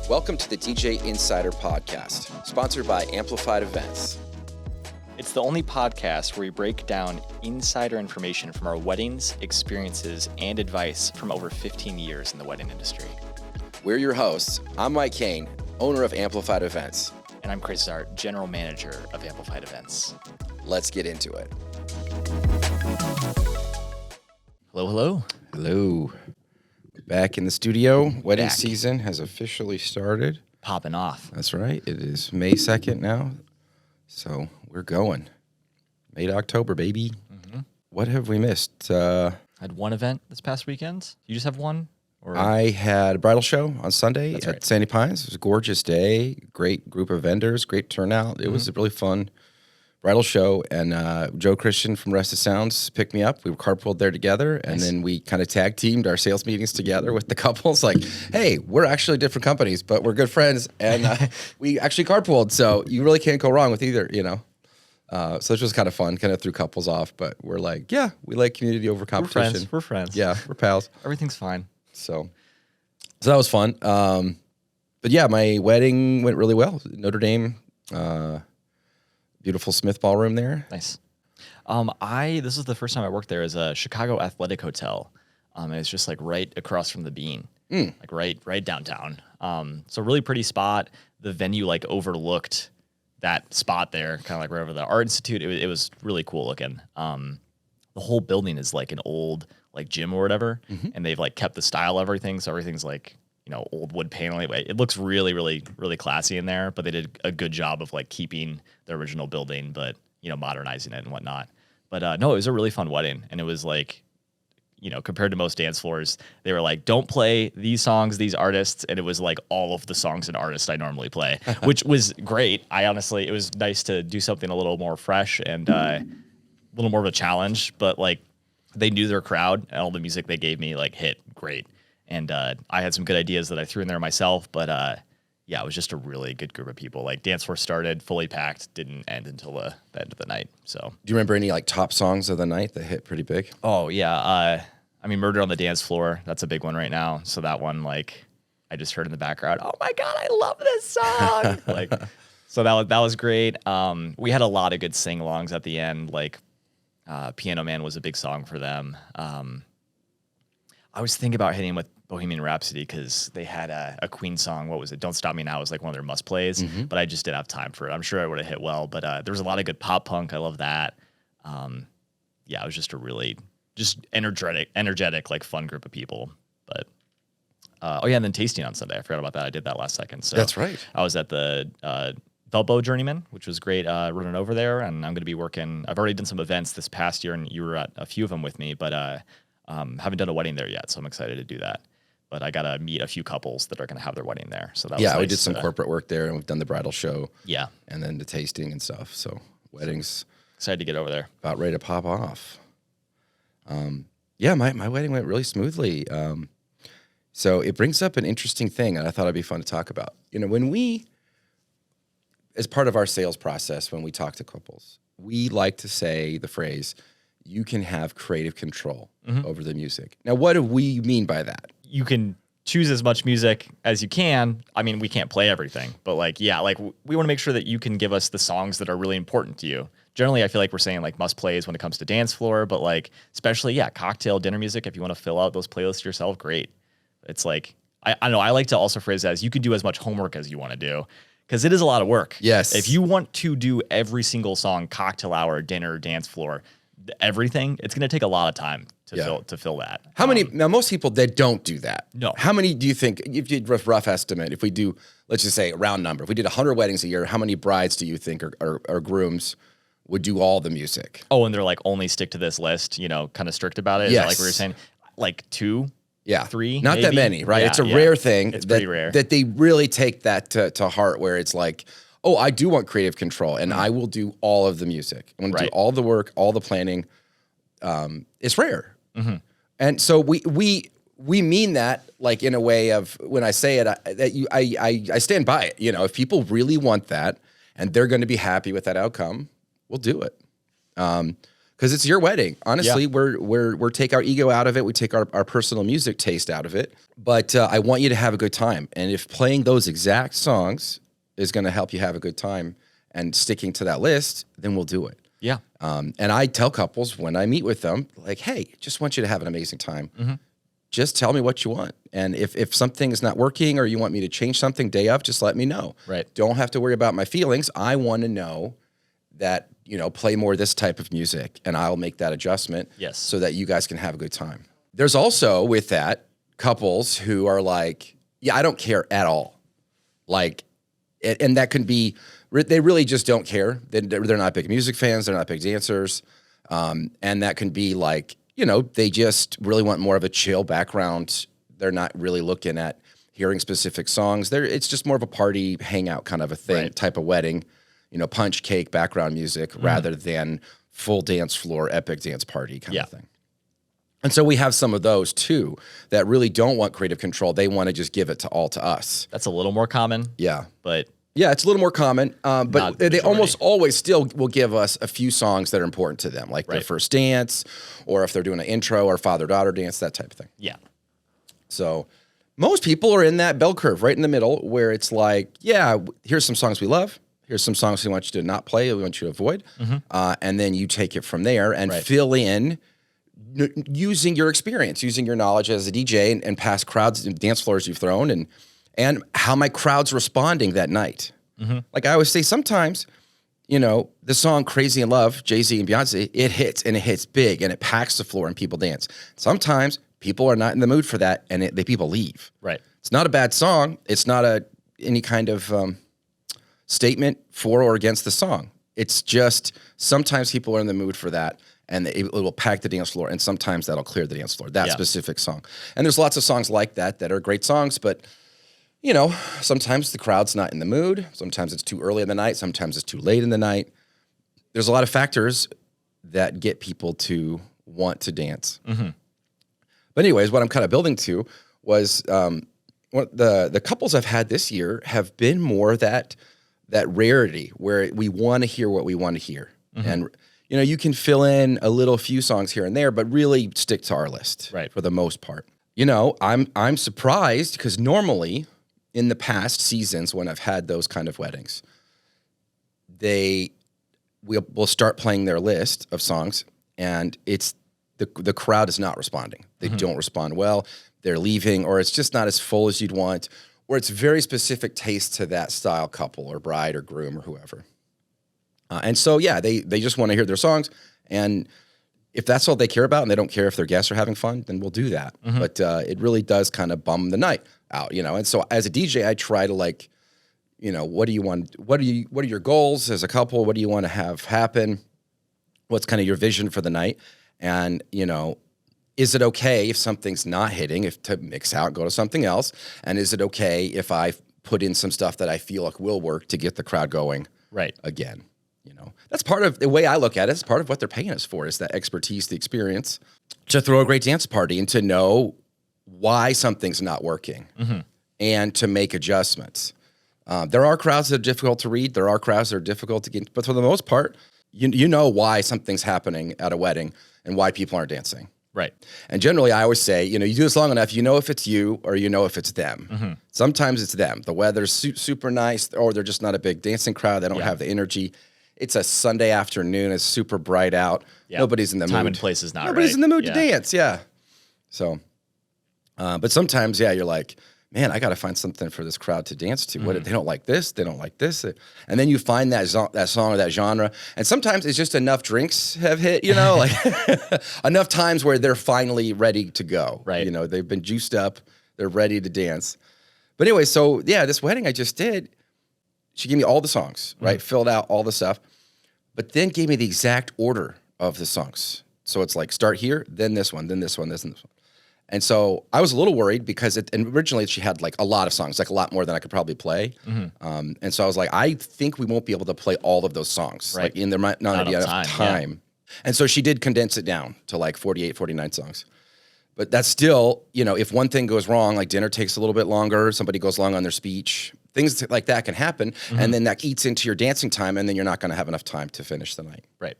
Welcome to the DJ Insider Podcast, sponsored by Amplified Events. It's the only podcast where we break down insider information from our weddings, experiences, and advice from over 15 years in the wedding industry. We're your hosts. I'm Mike Kane, owner of Amplified Events. And I'm Chris Zart, general manager of Amplified Events. Let's get into it. Hello, hello. Hello. Back in the studio. Wedding Back. season has officially started. Popping off. That's right. It is May 2nd now. So we're going. May to October, baby. Mm-hmm. What have we missed? I had one event this past weekend. You just have one? Or I had a bridal show on Sunday at right. Sandy Pines. It was a gorgeous day. Great group of vendors. Great turnout. It was a really fun bridal show, and Joe Christian from Rested Sounds picked me up. We were carpooled there together, and then we kind of tag teamed our sales meetings together with the couples. Like, hey, we're actually different companies, but we're good friends, and we actually carpooled. So you really can't go wrong with either, you know. So this was kind of fun, kind of threw couples off, but we're like, yeah, we like community over competition. We're friends. Yeah, we're pals. Everything's fine. So that was fun. But yeah, my wedding went really well. Notre Dame. Beautiful Smith Ballroom there. Nice. This is the first time I worked there as a Chicago Athletic Hotel. And it's just like right across from the Bean, like right downtown. So really pretty spot. The venue like overlooked that spot there, kind of like right over the Art Institute. It was really cool looking. The whole building is like an old like gym or whatever, and they've like kept the style of everything. So everything's like, you know, old wood paneling. It looks really, really, really classy in there, but they did a good job of like keeping the original building, but, you know, modernizing it and whatnot. But no, it was a really fun wedding. And it was like, you know, compared to most dance floors, they were like, don't play these songs, these artists. And it was like all of the songs and artists I normally play, which was great. It was nice to do something a little more fresh and a little more of a challenge, but like they knew their crowd and all the music they gave me like hit great. And I had some good ideas that I threw in there myself, but yeah, it was just a really good group of people. Like dance floor started fully packed, didn't end until the end of the night. So, Do you remember any like top songs of the night that hit pretty big? oh yeah, I mean, Murder on the Dance Floor, that's a big one right now. So that one, like, I just heard in the background, oh my god, I love this song. Like, so that was great. We had a lot of good sing-alongs at the end. Like, Piano Man was a big song for them. I was thinking about hitting with Bohemian Rhapsody because they had a Queen song. What was it? Don't Stop Me Now was like one of their must plays, but I just didn't have time for it. I'm sure I would have hit well, but there was a lot of good pop punk. I love that. Yeah, it was just a really energetic, like fun group of people. But oh yeah, and then tasting on Sunday. I forgot about that. I did that last second. So That's right. I was at the Velpo Journeyman, which was great running over there, and I'm going to be working. I've already done some events this past year, and you were at a few of them with me, but haven't done a wedding there yet, so I'm excited to do that. But I got to meet a few couples that are going to have their wedding there. So that was We nice did some corporate work there, and we've done the bridal show. Yeah. And then the tasting and stuff. So weddings Excited to get over there. about ready to pop off. Yeah, my wedding went really smoothly. So it brings up an interesting thing, and I thought it'd be fun to talk about. You know, when we, as part of our sales process, when we talk to couples, we like to say the phrase, you can have creative control over the music. Now, what do we mean by that? You can choose as much music as you can. I mean, we can't play everything, but like, yeah, like we want to make sure that you can give us the songs that are really important to you. Generally, I feel like we're saying like must plays when it comes to dance floor, but like, especially, yeah, cocktail dinner music. If you want to fill out those playlists yourself, great. It's like, I don't know. I like to also phrase it as you can do as much homework as you want to do. Because it is a lot of work. Yes. If you want to do every single song, cocktail hour, dinner, dance floor, everything, it's going to take a lot of time to fill that. How many, now most people that don't do that. No. How many do you think, if you did rough estimate, if we do, let's just say a round number, if we did 100 weddings a year, how many brides do you think or grooms would do all the music? Oh, and they're like, only stick to this list, you know, kind of strict about it. Is that like we were saying, like 2? Yeah. 3? Not maybe? that many, right? Yeah, it's a yeah. rare thing. It's pretty rare. That they really take that to heart, where it's like, oh, I do want creative control, and I will do all of the music. I want to do all the work, all the planning. It's rare. And so we mean that like in a way of, when I say it, I stand by it. You know, if people really want that and they're going to be happy with that outcome, we'll do it. Because because it's your wedding. Honestly, we're take our ego out of it. We take our personal music taste out of it. But I want you to have a good time. And if playing those exact songs is going to help you have a good time and sticking to that list, then we'll do it. Yeah. And I tell couples when I meet with them, like, hey, just want you to have an amazing time. Just tell me what you want. And if something is not working or you want me to change something day of, just let me know. Right. Don't have to worry about my feelings. I want to know that, play more of this type of music, and I'll make that adjustment. Yes. So that you guys can have a good time. There's also with that couples who are like, yeah, I don't care at all. Like, and that can be, they really just don't care. They're not big music fans. They're not big dancers. And that can be like, they just really want more of a chill background. They're not really looking at hearing specific songs. It's just more of a party hangout kind of a thing, type of wedding, punch cake background music rather than full dance floor, epic dance party kind of thing. And so we have some of those too that really don't want creative control. They want to just give it all to us. That's a little more common. Yeah. But yeah, it's a little more common, but they almost always still will give us a few songs that are important to them, like their first dance, or if they're doing an intro or father-daughter dance, that type of thing. Yeah. So most people are in that bell curve right in the middle where it's like, yeah, here's some songs we love. Here's some songs we want you to not play, we want you to avoid. And then you take it from there and fill in using your experience, using your knowledge as a DJ and past crowds and dance floors you've thrown and how my crowd's responding that night. Like I always say, sometimes, the song Crazy in Love, Jay-Z and Beyonce, it hits and it hits big and it packs the floor and people dance. Sometimes people are not in the mood for that and people leave. Right. It's not a bad song. It's not any kind of statement for or against the song. It's just sometimes people are in the mood for that and it will pack the dance floor, and sometimes that'll clear the dance floor, that specific song. And there's lots of songs like that are great songs, but sometimes the crowd's not in the mood. Sometimes it's too early in the night. Sometimes it's too late in the night. There's a lot of factors that get people to want to dance. But anyways, what I'm kind of building to was the couples I've had this year have been more that rarity where we want to hear what we want to hear. And, you can fill in a little few songs here and there, but really stick to our list for the most part. I'm surprised because normally in the past seasons when I've had those kind of weddings, we'll start playing their list of songs, and it's the crowd is not responding. They don't respond well. They're leaving, or it's just not as full as you'd want, or it's very specific taste to that style couple or bride or groom or whoever. And so, they just want to hear their songs, and if that's all they care about and they don't care if their guests are having fun, then we'll do that. But it really does kind of bum the night out, And so as a DJ, I try to what do you want? What are your goals as a couple? What do you want to have happen? What's kind of your vision for the night? And, is it okay if something's not hitting, if to mix out, go to something else? And is it okay if I put in some stuff that I feel like will work to get the crowd going again? That's part of the way I look at it. It's part of what they're paying us for, is that expertise, the experience to throw a great dance party and to know why something's not working and to make adjustments. There are crowds that are difficult to read. There are crowds that are difficult to get, but for the most part, you know why something's happening at a wedding and why people aren't dancing. Right. And generally, I always say, you do this long enough, if it's you or if it's them. Sometimes it's them. The weather's super nice, or they're just not a big dancing crowd. They don't have the energy. It's a Sunday afternoon. It's super bright out. Nobody's in the mood. Time and place is not Nobody's in the mood to dance. Yeah. So, but sometimes, you're like, man, I got to find something for this crowd to dance to. What, they don't like this. They don't like this. And then you find that song or that genre. And sometimes it's just enough drinks have hit, like enough times where they're finally ready to go. Right. They've been juiced up. They're ready to dance. But anyway, so this wedding I just did, she gave me all the songs, right? Filled out all the stuff, but then gave me the exact order of the songs. So it's like, start here, then this one, then this one, this and this one. And so I was a little worried because originally she had like a lot of songs, like a lot more than I could probably play. And so I was like, I think we won't be able to play all of those songs. Right. Like, there might not be enough time. And so she did condense it down to like 48, 49 songs. But that's still, if one thing goes wrong, like dinner takes a little bit longer, somebody goes long on their speech, things like that can happen, and then that eats into your dancing time, and then you're not going to have enough time to finish the night. Right.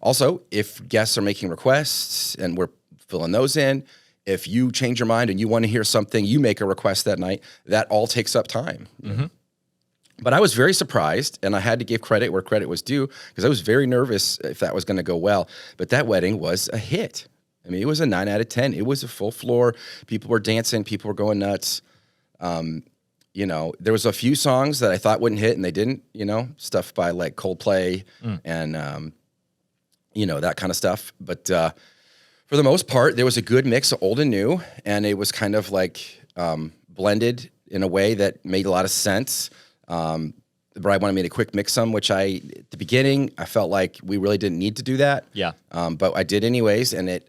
Also, if guests are making requests and we're filling those in, if you change your mind and you want to hear something, you make a request that night, that all takes up time. But I was very surprised, and I had to give credit where credit was due, because I was very nervous if that was going to go well. But that wedding was a hit. I mean, it was a 9 out of 10. It was a full floor. People were dancing. People were going nuts. You know, there was a few songs that I thought wouldn't hit, and they didn't, you know, stuff by like Coldplay and, you know, that kind of stuff. But for the most part, there was a good mix of old and new, and it was kind of like blended in a way that made a lot of sense. The bride wanted me to quick mix some, which at the beginning, I felt like we really didn't need to do that. Yeah. But I did anyways, and it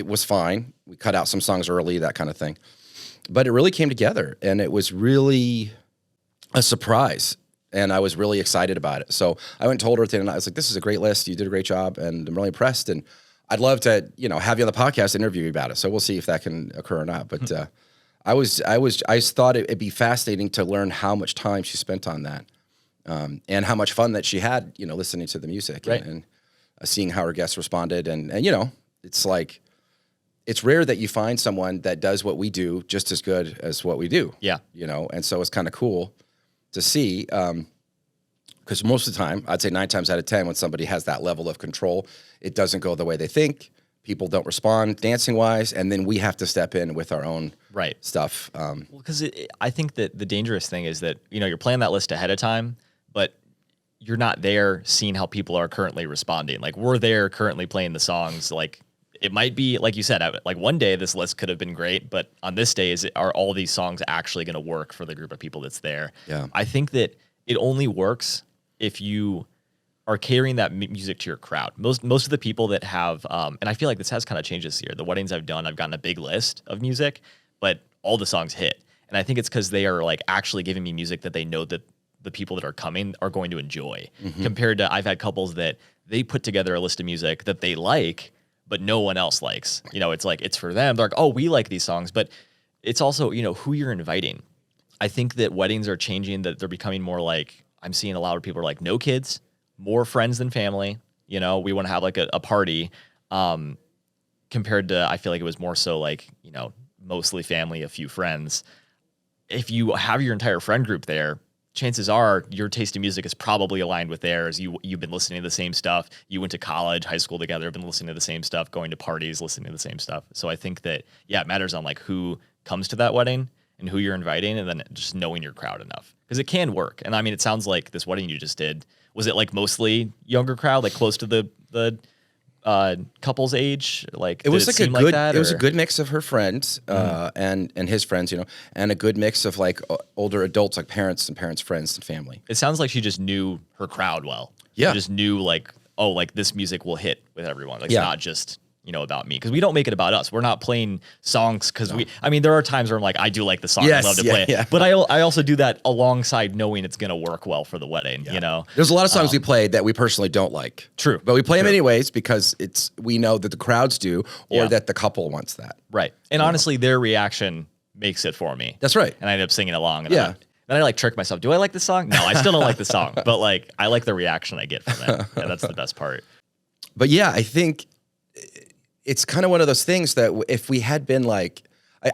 was fine. We cut out some songs early, that kind of thing. But it really came together, and it was really a surprise, and I was really excited about it. So I went and told her at the end, and I was like, this is a great list. You did a great job, and I'm really impressed, and I'd love to, you know, have you on the podcast, interview you about it. So we'll see if that can occur or not. But I just thought it'd be fascinating to learn how much time she spent on that, and how much fun that she had, you know, listening to the music and seeing how her guests responded. And, you know, it's like, it's rare that you find someone that does what we do just as good as what we do. Yeah. You know, and so it's kind of cool to see, because most of the time, I'd say 9 times out of 10, when somebody has that level of control, it doesn't go the way they think. People don't respond dancing wise, and then we have to step in with our own stuff. Well, because I think that the dangerous thing is that, you know, you're playing that list ahead of time, but you're not there seeing how people are currently responding. Like, we're there currently playing the songs. Like, it might be, like you said, like one day this list could have been great, but on this day, are all these songs actually going to work for the group of people that's there? Yeah. I think that it only works if you are carrying that music to your crowd. Most of the people that have, and I feel like this has kind of changed this year. The weddings I've done, I've gotten a big list of music, but all the songs hit. And I think it's because they are like actually giving me music that they know that the people that are coming are going to enjoy. Compared to, I've had couples that they put together a list of music that they like, but no one else likes. You know, it's like, it's for them. They're like, oh, we like these songs, but it's also, you know, who you're inviting. I think that weddings are changing, that they're becoming more like, I'm seeing a lot of people are like, no kids, more friends than family. You know, we want to have like a party, compared to, I feel like it was more so like, you know, mostly family, a few friends. If you have your entire friend group there, chances are your taste in music is probably aligned with theirs. You've been listening to the same stuff. You went to college, high school together, been listening to the same stuff, going to parties, listening to the same stuff. So I think that, yeah, it matters on like who comes to that wedding and who you're inviting, and then just knowing your crowd enough, because it can work. And I mean, it sounds like this wedding you just did, was it like mostly younger crowd, like close to the couple's age? Like, it was like a good, it was a good mix of her friends and his friends, you know, and a good mix of like older adults, like parents and parents' friends and family. It sounds like she just knew her crowd well. Yeah. She just knew like, oh, like this music will hit with everyone. Like, it's not just, you know, about me, because we don't make it about us. We're not playing songs because I mean, there are times where I'm like, I do like the song, I love to play it, but I also do that alongside knowing it's going to work well for the wedding. You know, there's a lot of songs we played that we personally don't like. True. But we play them anyways because we know that the crowds do, or that the couple wants that. Right. And honestly, their reaction makes it for me. That's right. And I end up singing along. And then I like trick myself. Do I like the song? No, I still don't like the song, but like, I like the reaction I get from it. And that's the best part. But yeah, I think it's kind of one of those things that if we had been like,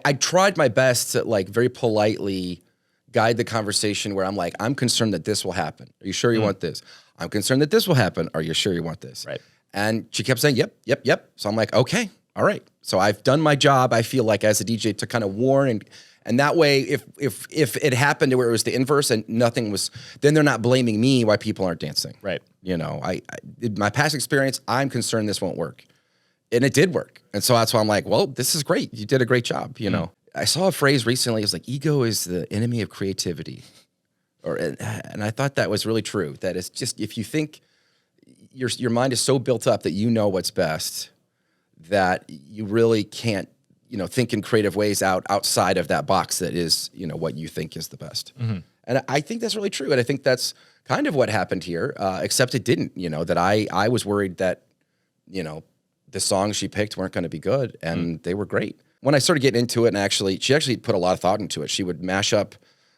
I tried my best to like very politely guide the conversation where I'm like, I'm concerned that this will happen. Are you sure you want this? I'm concerned that this will happen. Are you sure you want this? Right. And she kept saying, yep, yep, yep. So I'm like, okay, all right. So I've done my job, I feel like, as a DJ, to kind of warn, and that way, if it happened to where it was the inverse and nothing was, then they're not blaming me why people aren't dancing. Right. You know, my past experience, I'm concerned this won't work. And it did work. And so that's why I'm like, well, this is great. You did a great job, you know. I saw a phrase recently, it was like, ego is the enemy of creativity. And I thought that was really true, that it's just, if you think your mind is so built up that you know what's best, that you really can't, you know, think in creative ways outside of that box that is, you know, what you think is the best. And I think that's really true. And I think that's kind of what happened here, except it didn't, you know, that I was worried that, you know, the songs she picked weren't going to be good, and they were great. When I started getting into it, and she actually put a lot of thought into it. She would mash up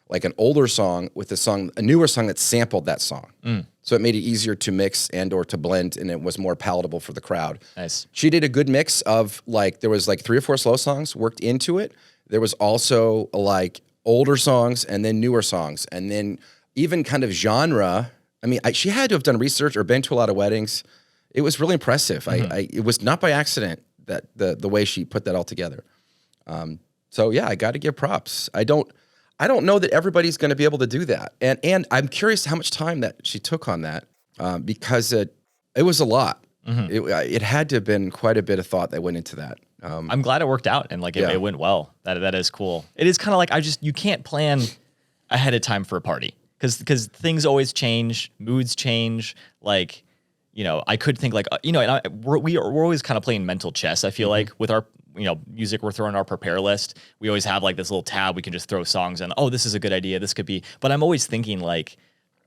like an older song with a newer song that sampled that song. So it made it easier to mix and or to blend, and it was more palatable for the crowd. Nice. She did a good mix of like, there was like 3 or 4 slow songs worked into it. There was also like older songs and then newer songs, and then even kind of genre. I mean, she had to have done research or been to a lot of weddings. It was really impressive. It was not by accident that the way she put that all together. So yeah, I got to give props. I don't know that everybody's going to be able to do that, and I'm curious how much time that she took on that, because it was a lot. It had to have bbeen quite a bit of thought that went into that. I'm glad it worked out and like it went well. That is cool. It is kind of like you can't plan ahead of time for a party because things always change, moods change. Like, you know, I could think like, you know, and we're always kind of playing mental chess. I feel like with our, you know, music, we're throwing our prepare list. We always have like this little tab we can just throw songs in. Oh, this is a good idea. This could be, but I'm always thinking like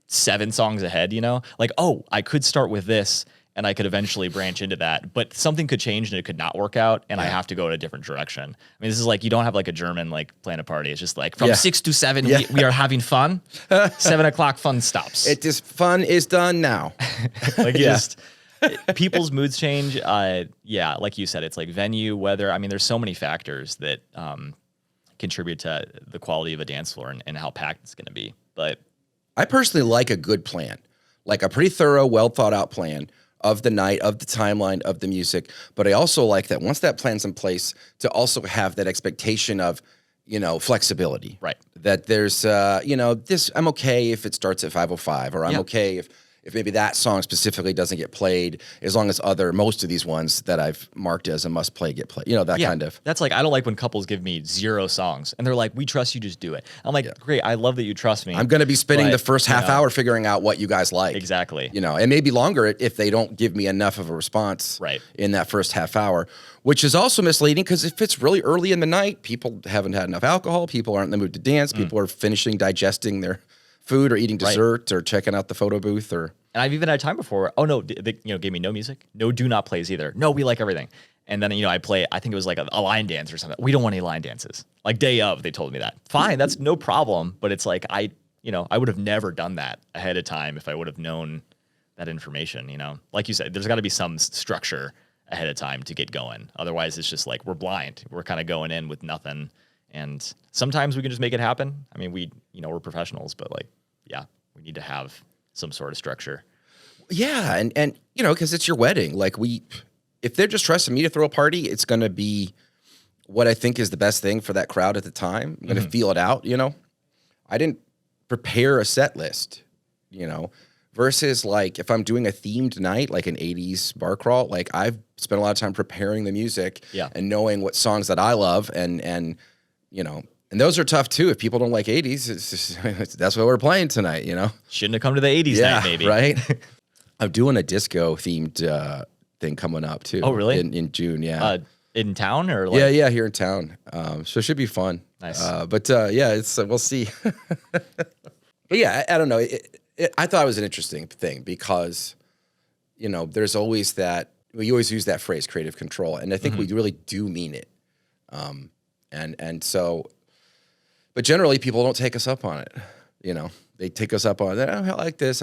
7 songs ahead, you know, like, oh, I could start with this and I could eventually branch into that, but something could change and it could not work out. And I have to go in a different direction. I mean, this is like, you don't have like a German, like plan a party. It's just like from 6 to 7, we are having fun. 7 o'clock fun stops. It just fun is done now. Like people's moods change. Yeah. Like you said, it's like venue, weather. I mean, there's so many factors that contribute to the quality of a dance floor and how packed it's going to be. But I personally like a good plan, like a pretty thorough, well thought out plan of the night, of the timeline, of the music. But I also like that once that plan's in place, to also have that expectation of, you know, flexibility. Right. That there's, you know, this, I'm okay if it starts at 5:05, or I'm okay if maybe that song specifically doesn't get played, as long as most of these ones that I've marked as a must play get played. You know, that kind of. That's like, I don't like when couples give me 0 songs and they're like, we trust you, just do it. I'm like, great, I love that you trust me. I'm going to be spending the first half hour figuring out what you guys like. Exactly. You know, and maybe longer if they don't give me enough of a response in that first half hour, which is also misleading because if it's really early in the night, people haven't had enough alcohol, people aren't in the mood to dance, people are digesting their food or eating dessert or checking out the photo booth or... And I've even had time before. Oh no, they, you know, gave me no music, no do not plays either. No, we like everything. And then, you know, I play. I think it was like a line dance or something. We don't want any line dances. Like day of, they told me that. Fine, that's no problem. But it's like I would have never done that ahead of time if I would have known that information. You know, like you said, there's got to be some structure ahead of time to get going. Otherwise, it's just like we're blind. We're kind of going in with nothing. And sometimes we can just make it happen. I mean, we're professionals, but like, yeah, we need to have some sort of structure. Yeah, and you know, because it's your wedding. Like if they're just trusting me to throw a party, it's going to be what I think is the best thing for that crowd at the time. I'm going to feel it out, you know. I didn't prepare a set list, you know, versus like if I'm doing a themed night, like an 80s bar crawl, like I've spent a lot of time preparing the music and knowing what songs that I love and you know. And those are tough too. If people don't like 80s, it's just, that's what we're playing tonight, you know? Shouldn't have come to the 80s night, maybe. Right? I'm doing a disco themed thing coming up too. Oh, really? In June, yeah. In town or like? Yeah, here in town. So it should be fun. Nice. But yeah, it's we'll see. But yeah, I don't know. I thought it was an interesting thing because, you know, there's always that, we always use that phrase, creative control. And I think we really do mean it. And so... But generally, people don't take us up on it. You know, they take us up on, oh, I like this,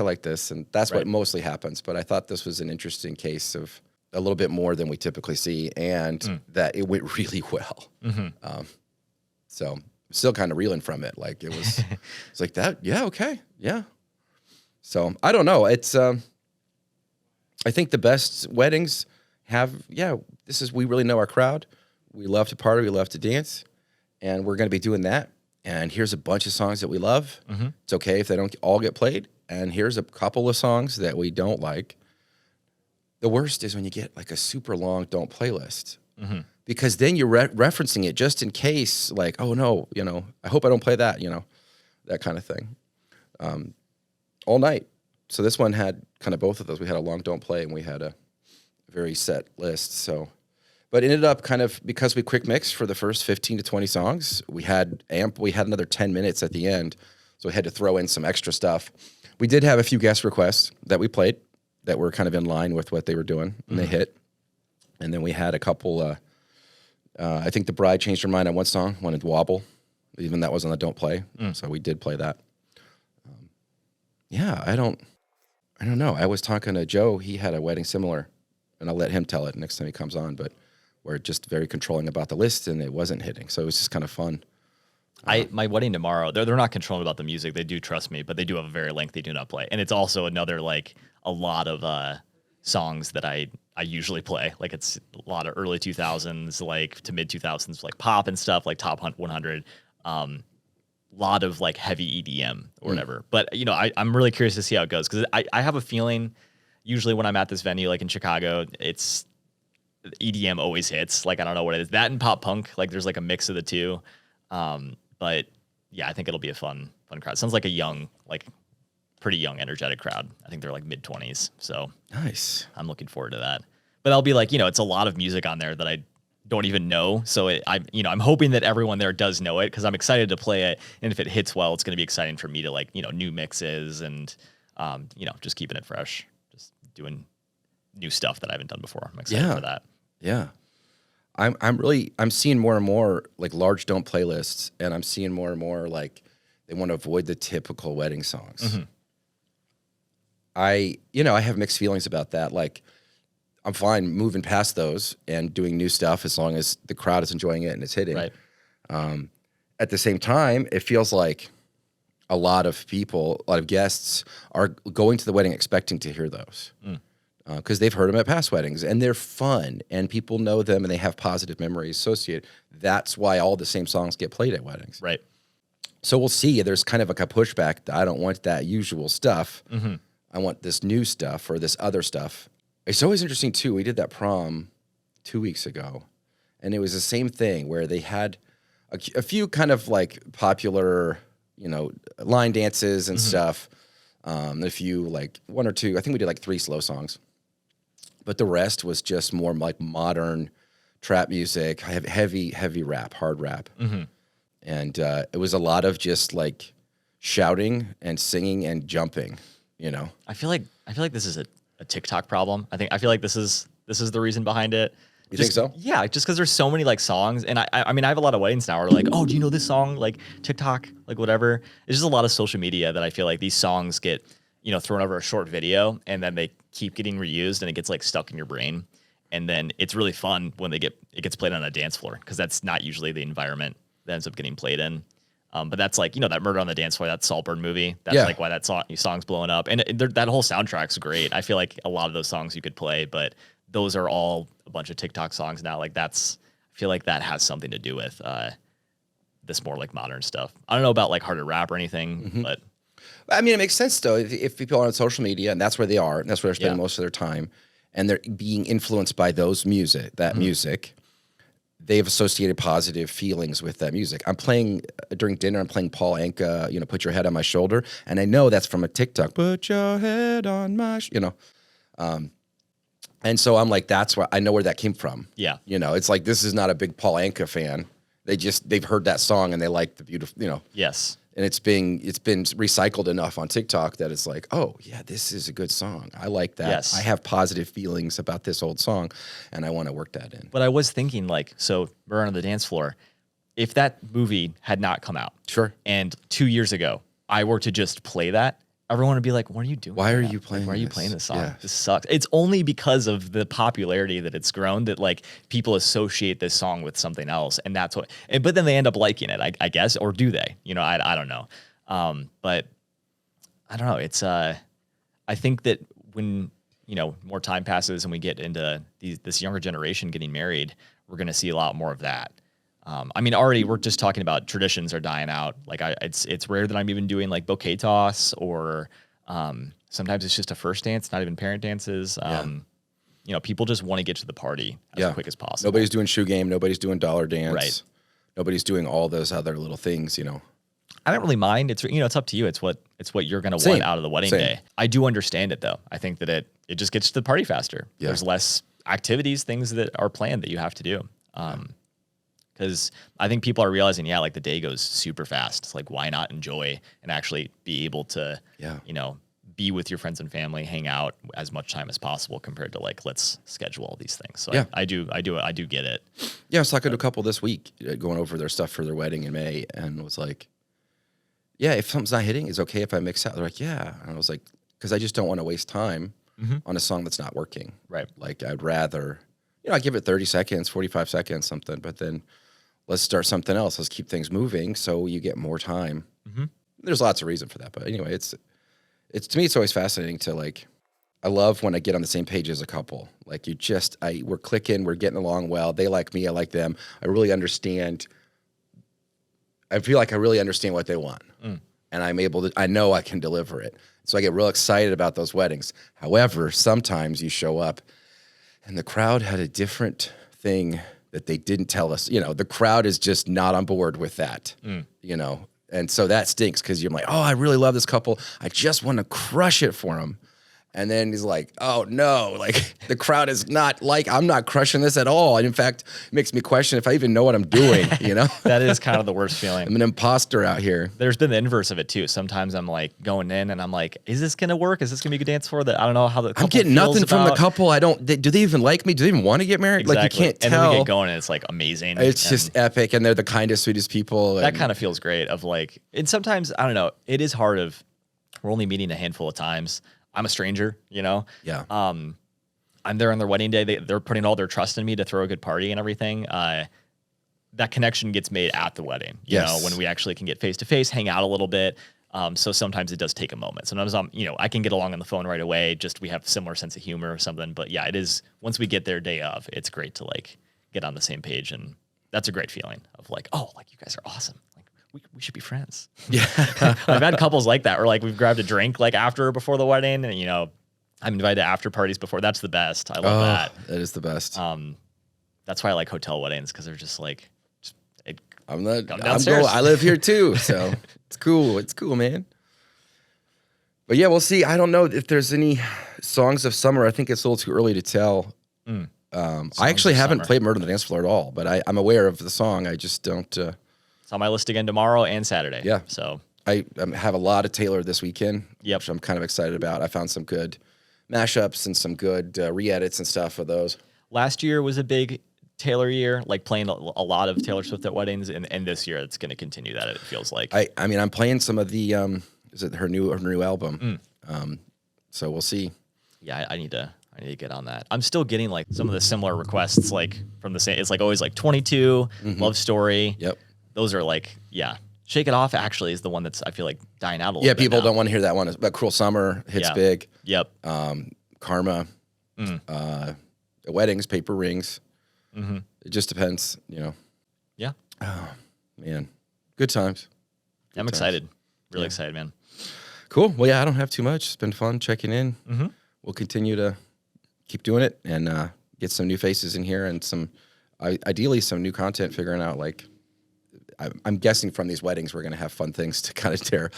and that's what mostly happens. But I thought this was an interesting case of a little bit more than we typically see, and that it went really well. So I'm still kind of reeling from it. Like it's like that. Yeah, okay, yeah. So I don't know. It's I think the best weddings have we really know our crowd. We love to party, we love to dance, and we're going to be doing that. And here's a bunch of songs that we love. It's okay if they don't all get played. And here's a couple of songs that we don't like. The worst is when you get like a super long don't play list. Because then you're referencing it just in case, like, oh no, you know, I hope I don't play that, you know, that kind of thing. All night. So this one had kind of both of those. We had a long don't play and we had a very set list. So... But it ended up kind of, because we quick mixed for the first 15 to 20 songs, we had another 10 minutes at the end, so we had to throw in some extra stuff. We did have a few guest requests that we played that were kind of in line with what they were doing, and they hit. And then we had a couple, I think the bride changed her mind on one song, wanted Wobble. even that was on the Don't Play. So we did play that. Yeah, I don't know. I was talking to Joe. He had a wedding similar, and I'll let him tell it next time he comes on. But we're just very controlling about the list, and it wasn't hitting. So it was just kind of fun. My wedding tomorrow, they're not controlling about the music. They do trust me, but they do have a very lengthy do not play. And it's also another, like, a lot of songs that I usually play. Like, it's a lot of early 2000s, like, to mid 2000s, like, pop and stuff, like top 100. Lot of, like, heavy EDM or whatever. But, you know, I'm really curious to see how it goes, because I have a feeling usually when I'm at this venue, like in Chicago, it's EDM always hits. Like, I don't know what it is. That and pop punk, like, there's like a mix of the two. But yeah, I think it'll be a fun crowd. Sounds like a young, like, pretty young, energetic crowd. I think they're like mid-20s. So Nice. I'm looking forward to that. But I'll be like, you know, it's a lot of music on there that I don't even know. So I'm hoping that everyone there does know it, because I'm excited to play it. And if it hits well, it's going to be exciting for me to, like, you know, new mixes and, you know, just keeping it fresh, just doing new stuff that I haven't done before. I'm excited for that. Yeah. I'm seeing more and more, like, large Don't playlists, and I'm seeing more and more, like, they want to avoid the typical wedding songs. I have mixed feelings about that. Like, I'm fine moving past those and doing new stuff as long as the crowd is enjoying it and it's hitting. Right. At the same time, it feels like a lot of guests are going to the wedding expecting to hear those. Because they've heard them at past weddings, and they're fun, and people know them, and they have positive memories associated. That's why all the same songs get played at weddings. Right. So we'll see. There's kind of like a pushback. I don't want that usual stuff. I want this new stuff or this other stuff. It's always interesting, too. We did that prom 2 weeks ago, and it was the same thing where they had a few kind of, like, popular, you know, line dances and stuff. A few, like, one or two. I think we did like 3 slow songs. But the rest was just more like modern trap music, heavy rap, hard rap. And it was a lot of just, like, shouting and singing and jumping, you know? I feel like this is a TikTok problem. I feel like this is the reason behind it. You think so? Yeah, just because there's so many, like, songs, and I mean, I have a lot of weddings now where, like, oh, do you know this song? Like, TikTok, like, whatever. It's just a lot of social media that I feel like these songs get, you know, thrown over a short video, and then they keep getting reused, and it gets, like, stuck in your brain. And then it's really fun when it gets played on a dance floor, because that's not usually the environment that ends up getting played in. But that's, like, you know, that Murder on the Dance Floor, that Saltburn movie. That's like why that song's blowing up. And that whole soundtrack's great. I feel like a lot of those songs you could play, but those are all a bunch of TikTok songs now. Like, I feel like that has something to do with this more, like, modern stuff. I don't know about, like, harder rap or anything, but I mean, it makes sense, though. If people are on social media, and that's where they are, and that's where they're spending most of their time, and they're being influenced by music, they've associated positive feelings with that music. I'm playing, during dinner, I'm playing Paul Anka, you know, Put Your Head on My Shoulder, and I know that's from a TikTok, Put Your Head on My, you know. And so I'm like, that's where I know where that came from. Yeah. You know, it's like, this is not a big Paul Anka fan. They've heard that song, and they like the beautiful, you know. Yes. And it's been recycled enough on TikTok that it's like, oh yeah, this is a good song. I like that. Yes. I have positive feelings about this old song, and I want to work that in. But I was thinking, like, so Murder on the Dance Floor, if that movie had not come out, Sure. and 2 years ago I were to just play that, everyone would be like, what are you doing? Why are right now? you playing Like, why are you this? playing this song? Yeah. This sucks. It's only because of the popularity that it's grown that, like, people associate this song with something else, and that's what. But then they end up liking it, I guess, or do they? You know, I don't know. But I don't know. It's I think that when, you know, more time passes and we get into this younger generation getting married, we're going to see a lot more of that. I mean, already we're just talking about traditions are dying out. Like, it's rare that I'm even doing, like, bouquet toss, or sometimes it's just a first dance, not even parent dances. You know, people just want to get to the party as quick as possible. Nobody's doing shoe game. Nobody's doing dollar dance. Right. Nobody's doing all those other little things, you know. I don't really mind. It's, you know, it's up to you. It's what you're going to want out of the wedding day. I do understand it, though. I think that it just gets to the party faster. Yeah. There's less activities, things that are planned that you have to do. Because I think people are realizing, like, the day goes super fast. It's like, why not enjoy and actually be able to, you know, be with your friends and family, hang out as much time as possible compared to like, let's schedule all these things. So Yeah. I do get it. Yeah, I was talking to a couple this week, going over their stuff for their wedding in May, and was like, yeah, if something's not hitting, is it okay if I mix out? They're like, yeah. And I was like, because I just don't want to waste time on a song that's not working. Right. Like, I'd rather, I give it 30 seconds, 45 seconds, something, but then let's start something else. Let's keep things moving so you get more time. There's lots of reason for that. But anyway, it's to me, it's always fascinating to like, I love when I get on the same page as a couple. Like we're clicking, we're getting along well. They like me, I like them. I really understand. I feel like I really understand what they want. And I know I can deliver it. So I get real excited about those weddings. However, sometimes you show up and the crowd had a different thing that they didn't tell us. The crowd is just not on board with that, And so that stinks because you're like, oh, I really love this couple. I just want to crush it for them. And then he's like, oh, no, like the crowd is not like, I'm not crushing this at all. And in fact, it makes me question if I even know what I'm doing, That is kind of the worst feeling. I'm an imposter out here. There's been the inverse of it too. Sometimes I'm like going in and I'm like, is this going to work? Is this going to be a good dance for that? I don't know how the couple I'm getting feels nothing from the about. couple. Do they even like me? Do they even want to get married? Exactly. Like you can't and tell. then we get going and it's like amazing. It's and just epic. And they're the kindest, sweetest people. that kind of feels great of like, and sometimes, I don't know, it is hard we're only meeting a handful of times. I'm a stranger, Yeah. I'm there on their wedding day. They're putting all their trust in me to throw a good party and everything. That connection gets made at the wedding, you know, when we actually can get face to face, hang out a little bit. So sometimes it does take a moment. Sometimes I can get along on the phone right away. Just we have a similar sense of humor or something. But yeah, it is once we get there day of, it's great to like get on the same page, and that's a great feeling of like, oh, like you guys are awesome. We should be friends. Yeah. I've had couples like that where like we've grabbed a drink like after or before the wedding, and I'm invited to after parties before. That's the best. I love that. That is the best. That's why I like hotel weddings because they're just like, I'm downstairs. I live here too, so it's cool. It's cool, man. But yeah, we'll see. I don't know if there's any songs of summer. I think it's a little too early to tell. I actually haven't played Murder on the Dance Floor at all, but I'm aware of the song. I just don't. It's on my list again tomorrow and Saturday. Yeah. So I have a lot of Taylor this weekend, Yep. which I'm kind of excited about. I found some good mashups and some good re-edits and stuff of those. last year was a big Taylor year, like playing a lot of Taylor Swift at weddings, and this year it's going to continue that. It feels like. I mean, I'm playing some of the is it her new album? So we'll see. Yeah, I need to get on that. I'm still getting like some of the similar requests, like from the same. It's like always like 22, Love Story. Yep. Those are like, yeah. Shake It Off actually is the one that's I feel like dying out a little bit. Yeah, people now. don't want to hear that one. But Cruel Summer hits Yeah. big. Yep. Karma, weddings, paper rings. It just depends, you know. Yeah. Oh man, good times. I'm excited. Really excited, man. Cool. Well, yeah, I don't have too much. It's been fun checking in. We'll continue to keep doing it and get some new faces in here and ideally some new content. Figuring out like. I'm guessing from these weddings, we're going to have fun things to kind of tear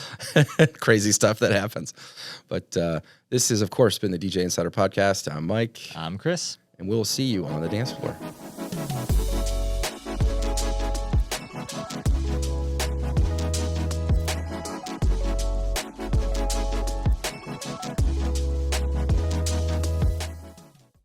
crazy stuff that happens. But this has, of course, been the DJ Insider Podcast. I'm Mike. I'm Chris. And we'll see you on the dance floor.